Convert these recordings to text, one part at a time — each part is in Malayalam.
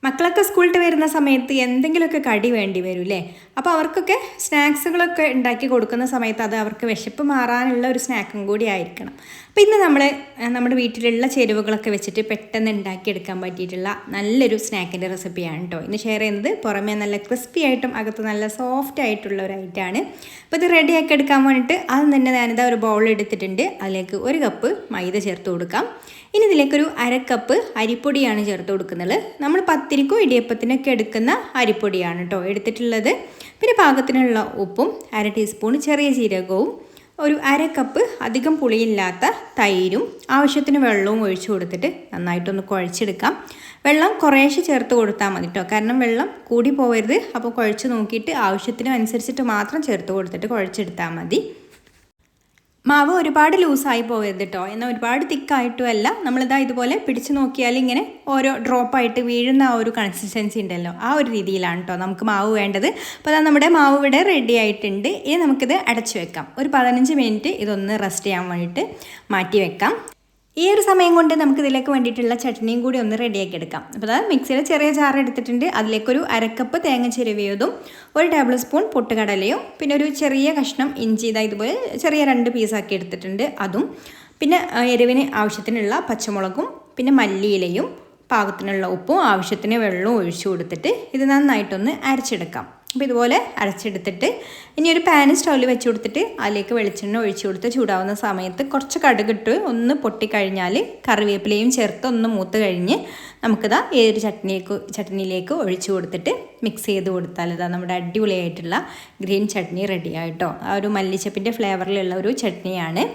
മക്കളൊക്കെ സ്കൂളിൽ വരുന്ന സമയത്ത് എന്തെങ്കിലുമൊക്കെ കടി വേണ്ടി വരും അല്ലേ? അപ്പോൾ അവർക്കൊക്കെ സ്നാക്സുകളൊക്കെ ഉണ്ടാക്കി കൊടുക്കുന്ന സമയത്ത് അത് അവർക്ക് വിശപ്പ് മാറാനുള്ള ഒരു സ്നാക്കും കൂടി ആയിരിക്കണം. അപ്പോൾ ഇന്ന് നമ്മുടെ വീട്ടിലുള്ള ചേരുവകളൊക്കെ വെച്ചിട്ട് പെട്ടെന്ന് ഉണ്ടാക്കിയെടുക്കാൻ പറ്റിയിട്ടുള്ള നല്ലൊരു സ്നാക്കിൻ്റെ റെസിപ്പിയാണ് കേട്ടോ ഇന്ന് ഷെയർ ചെയ്യുന്നത്. പുറമേ നല്ല ക്രിസ്പി ആയിട്ടും അകത്ത് നല്ല സോഫ്റ്റ് ആയിട്ടുള്ള ഒരു ഐറ്റമാണ്. അപ്പോൾ ഇത് റെഡിയാക്കി എടുക്കാൻ വേണ്ടിയിട്ട് ആദ്യം തന്നെ ഞാനിതാ ഒരു ബൗൾ എടുത്തിട്ടുണ്ട്. അതിലേക്ക് 1 കപ്പ് മൈദ ചേർത്ത് കൊടുക്കാം. ഇനി ഇതിലേക്കൊരു 1/2 കപ്പ് അരിപ്പൊടിയാണ് ചേർത്ത് കൊടുക്കുന്നത്. നമ്മൾ പത്തിരിക്കോ ഇടിയപ്പത്തിനൊക്കെ എടുക്കുന്ന അരിപ്പൊടിയാണ് കേട്ടോ എടുത്തിട്ടുള്ളത്. പിന്നെ പാകത്തിനുള്ള ഉപ്പും 1/2 ടീസ്പൂൺ ചെറിയ ജീരകവും ഒരു 1/2 കപ്പ് അധികം പുളിയില്ലാത്ത തൈരും ആവശ്യത്തിന് വെള്ളവും ഒഴിച്ചു കൊടുത്തിട്ട് നന്നായിട്ടൊന്ന് കുഴച്ചെടുക്കാം. വെള്ളം കുറേശ്ശെ ചേർത്ത് കൊടുത്താൽ മതി കേട്ടോ, കാരണം വെള്ളം കൂടി പോകരുത്. അപ്പോൾ കുഴച്ച് നോക്കിയിട്ട് ആവശ്യത്തിന് അനുസരിച്ചിട്ട് മാത്രം ചേർത്ത് കൊടുത്തിട്ട് കുഴച്ചെടുത്താൽ മതി. മാവ് ഒരുപാട് ലൂസായി പോകരുത് കേട്ടോ, എന്നാൽ ഒരുപാട് തിക്കായിട്ടും അല്ല. നമ്മളിതാ ഇതുപോലെ പിടിച്ച് നോക്കിയാൽ ഇങ്ങനെ ഓരോ ഡ്രോപ്പായിട്ട് വീഴുന്ന ആ ഒരു കൺസിസ്റ്റൻസി ഉണ്ടല്ലോ, ആ ഒരു രീതിയിലാണ് കേട്ടോ നമുക്ക് മാവ് വേണ്ടത്. അപ്പോൾ അതാ നമ്മുടെ മാവ് ഇവിടെ റെഡി ആയിട്ടുണ്ട്. ഇനി നമുക്കിത് അടച്ചു വെക്കാം. ഒരു 15 മിനിറ്റ് ഇതൊന്ന് റെസ്റ്റ് ചെയ്യാൻ വേണ്ടിയിട്ട് മാറ്റി വെക്കാം. ഈ ഒരു സമയം കൊണ്ട് നമുക്ക് ഇതിലേക്ക് വേണ്ടിയിട്ടുള്ള ചട്നിയും കൂടി ഒന്ന് റെഡിയാക്കി എടുക്കാം. അപ്പോൾ അതായത് മിക്സിയിൽ ചെറിയ ജാർ എടുത്തിട്ടുണ്ട്. അതിലേക്കൊരു 1/2 കപ്പ് തേങ്ങ ചിരവിയതും 1 ടേബിൾ സ്പൂൺ പൊട്ടുകടലയും പിന്നെ ഒരു ചെറിയ കഷ്ണം ഇഞ്ചി ഇതുപോലെ ചെറിയ 2 പീസാക്കി എടുത്തിട്ടുണ്ട് അതും, പിന്നെ എരിവിന് ആവശ്യത്തിനുള്ള പച്ചമുളകും പിന്നെ മല്ലിയിലയും പാകത്തിനുള്ള ഉപ്പും ആവശ്യത്തിന് വെള്ളവും ഒഴിച്ചു കൊടുത്തിട്ട് ഇത് നന്നായിട്ടൊന്ന് അരച്ചെടുക്കാം. അപ്പോൾ ഇതുപോലെ അരച്ചെടുത്തിട്ട് ഇനി ഒരു പാൻ സ്റ്റൗവിൽ വെച്ച് കൊടുത്തിട്ട് അതിലേക്ക് വെളിച്ചെണ്ണ ഒഴിച്ചു കൊടുത്ത് ചൂടാവുന്ന സമയത്ത് കുറച്ച് കടുകിട്ട് ഒന്ന് പൊട്ടിക്കഴിഞ്ഞാൽ കറിവേപ്പിലയും ചേർത്ത് ഒന്ന് മൂത്ത് കഴിഞ്ഞ് നമുക്കിതാ ഈ ഒരു ചട്നിയിലേക്ക് ഒഴിച്ചു കൊടുത്തിട്ട് മിക്സ് ചെയ്ത് കൊടുത്താൽ ഇതാ നമ്മുടെ അടിപൊളിയായിട്ടുള്ള ഗ്രീൻ ചട്നി റെഡിയായിട്ടോ. ആ ഒരു മല്ലിച്ചപ്പിൻ്റെ ഫ്ലേവറിലുള്ള ഒരു ചട്നിയാണ്.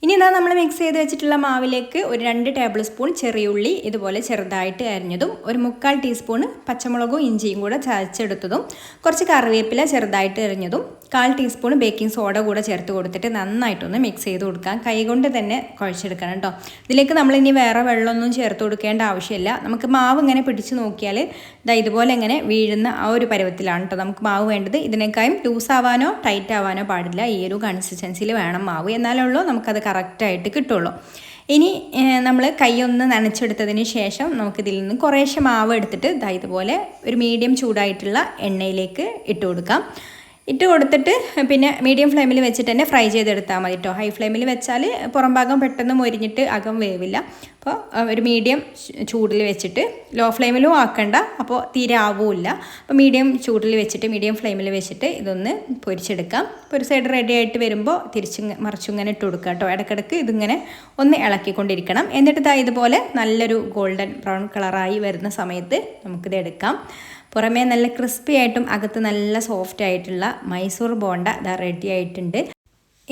ഇനി ഇതാ നമ്മൾ മിക്സ് ചെയ്ത് വെച്ചിട്ടുള്ള മാവിലേക്ക് ഒരു 2 ടേബിൾ സ്പൂൺ ചെറിയുള്ളി ഇതുപോലെ ചെറുതായിട്ട് അരിഞ്ഞതും 1/4 ടീസ്പൂൺ പച്ചമുളകും ഇഞ്ചിയും കൂടെ ചതച്ചെടുത്തതും കുറച്ച് കറിവേപ്പില ചെറുതായിട്ട് അരിഞ്ഞതും 1/4 ടീസ്പൂൺ ബേക്കിംഗ് സോഡ കൂടെ ചേർത്ത് കൊടുത്തിട്ട് നന്നായിട്ടൊന്ന് മിക്സ് ചെയ്ത് കൊടുക്കാം. കൈകൊണ്ട് തന്നെ കുഴച്ചെടുക്കണം കേട്ടോ. ഇതിലേക്ക് നമ്മളിനി വേറെ വെള്ളമൊന്നും ചേർത്ത് കൊടുക്കേണ്ട ആവശ്യമില്ല. നമുക്ക് മാവ് ഇങ്ങനെ പിടിച്ച് നോക്കിയാൽ ഇതുപോലെ ഇങ്ങനെ വീഴുന്ന ആ ഒരു പരുവത്തിലാണ് കേട്ടോ നമുക്ക് മാവ് വേണ്ടത്. ഇതിനേക്കാളും ലൂസ് ആവാനോ ടൈറ്റ് ആവാനോ പാടില്ല. ഈ ഒരു കൺസിസ്റ്റൻസിയിൽ വേണം മാവ്, എന്നാലേ ഉള്ളൂ നമുക്കത് കറക്റ്റായിട്ട് കിട്ടുള്ളൂ. ഇനി നമ്മൾ കൈയൊന്ന് നനച്ചെടുത്തതിന് ശേഷം നമുക്കിതിൽ നിന്ന് കുറേശ്ശെ മാവ് എടുത്തിട്ട് ഇതുപോലെ ഒരു മീഡിയം ചൂടായിട്ടുള്ള എണ്ണയിലേക്ക് ഇട്ട് കൊടുക്കാം. ഇട്ട് കൊടുത്തിട്ട് പിന്നെ മീഡിയം ഫ്ലെയിമിൽ വെച്ചിട്ട് തന്നെ ഫ്രൈ ചെയ്തെടുത്താൽ മതി കേട്ടോ. ഹൈ ഫ്ലെയിമിൽ വെച്ചാൽ പുറം ഭാഗം പെട്ടെന്ന് മൊരിഞ്ഞിട്ട് അകം വേവില്ല. അപ്പോൾ ഒരു മീഡിയം ചൂടിൽ വെച്ചിട്ട്, ലോ ഫ്ലെയിമിലും ആക്കണ്ട, അപ്പോൾ തീരെ ആവില്ല. അപ്പോൾ മീഡിയം ചൂടിൽ വെച്ചിട്ട് മീഡിയം ഫ്ലെയിമിൽ വെച്ചിട്ട് ഇതൊന്ന് പൊരിച്ചെടുക്കാം. ഇപ്പോൾ ഒരു സൈഡ് റെഡി ആയിട്ട് വരുമ്പോൾ മറിച്ചിങ്ങനെ ഇട്ട് കൊടുക്കുക കേട്ടോ. ഇടയ്ക്കിടയ്ക്ക് ഇതിങ്ങനെ ഒന്ന് ഇളക്കിക്കൊണ്ടിരിക്കണം. എന്നിട്ട് ഇതുപോലെ നല്ലൊരു ഗോൾഡൻ ബ്രൗൺ കളറായി വരുന്ന സമയത്ത് നമുക്കിത് എടുക്കാം. പുറമേ നല്ല ക്രിസ്പി ആയിട്ടും അകത്ത് നല്ല സോഫ്റ്റ് ആയിട്ടുള്ള മൈസൂർ ബോണ്ട റെഡി ആയിട്ടുണ്ട്.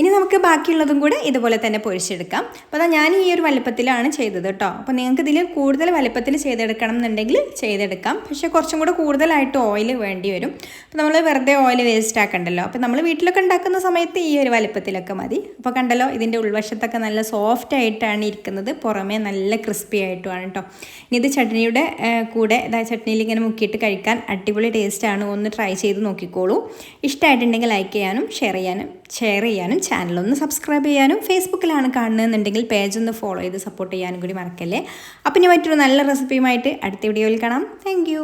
ഇനി നമുക്ക് ബാക്കിയുള്ളതും കൂടെ ഇതുപോലെ തന്നെ പൊരിച്ചെടുക്കാം. അപ്പോൾ ഞാൻ ഈ ഒരു വലിപ്പത്തിലാണ് ചെയ്തത് കേട്ടോ. അപ്പോൾ നിങ്ങൾക്ക് ഇതിൽ കൂടുതൽ വലിപ്പത്തിൽ ചെയ്തെടുക്കണം എന്നുണ്ടെങ്കിൽ ചെയ്തെടുക്കാം. പക്ഷേ കുറച്ചും കൂടെ കൂടുതലായിട്ട് ഓയിൽ വേണ്ടി വരും. അപ്പോൾ നമ്മൾ വെറുതെ ഓയിൽ വേസ്റ്റ് ആക്കണ്ടല്ലോ. അപ്പോൾ നമ്മൾ വീട്ടിലൊക്കെ ഉണ്ടാക്കുന്ന സമയത്ത് ഈ ഒരു വലിപ്പത്തിലൊക്കെ മതി. അപ്പോൾ കണ്ടല്ലോ, ഇതിൻ്റെ ഉൾവശത്തൊക്കെ നല്ല സോഫ്റ്റ് ആയിട്ടാണ് ഇരിക്കുന്നത്, പുറമേ നല്ല ക്രിസ്പി ആയിട്ടുമാണ് കേട്ടോ. ഇനി ഇത് ചട്നിയുടെ കൂടെ ചട്നിയിൽ ഇങ്ങനെ മുക്കിയിട്ട് കഴിക്കാൻ അടിപൊളി ടേസ്റ്റാണ്. ഒന്ന് ട്രൈ ചെയ്ത് നോക്കിക്കോളൂ. ഇഷ്ടമായിട്ടുണ്ടെങ്കിൽ ലൈക്ക് ചെയ്യാനും ഷെയർ ചെയ്യാനും ചാനലൊന്ന് സബ്സ്ക്രൈബ് ചെയ്യാനും, ഫേസ്ബുക്കിലാണ് കാണുന്നതെന്നുണ്ടെങ്കിൽ പേജ് ഒന്ന് ഫോളോ ചെയ്ത് സപ്പോർട്ട് ചെയ്യാനും കൂടി മറക്കല്ലേ. അപ്പം ഇനി മറ്റൊരു നല്ല റെസിപ്പിയുമായിട്ട് അടുത്ത വീഡിയോയിൽ കാണാം. താങ്ക്